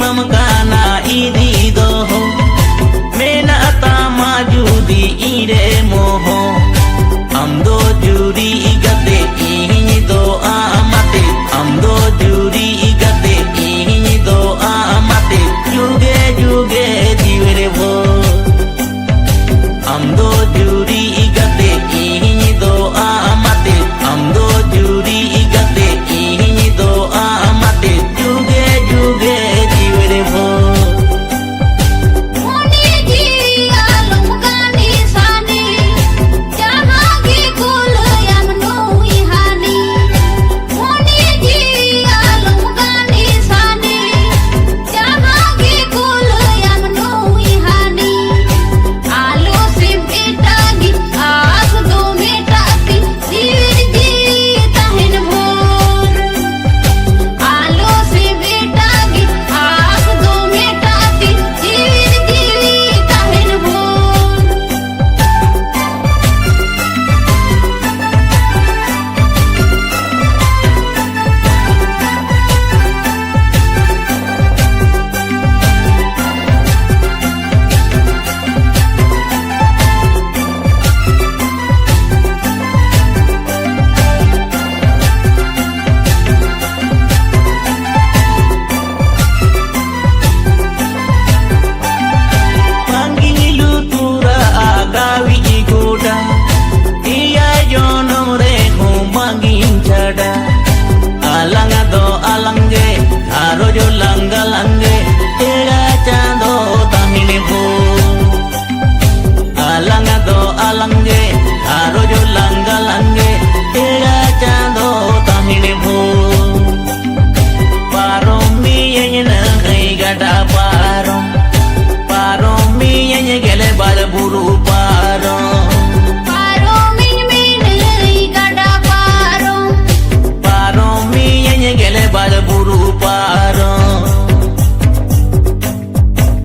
mamkana idi doho mena tama judi ire moho amdo juri igate ini do amate amdo juri igate ini do amate juge juge divere bo amdo juri igate ini do amate amdo juri igate ini do amate juge juge divere bo alangge arojo langga langge tera chando tahine bo alanga do alangge arojo langga langge tera chando tahine bo paromi yena kai gada paromi yenya gele bar buru paro gele bal buru paro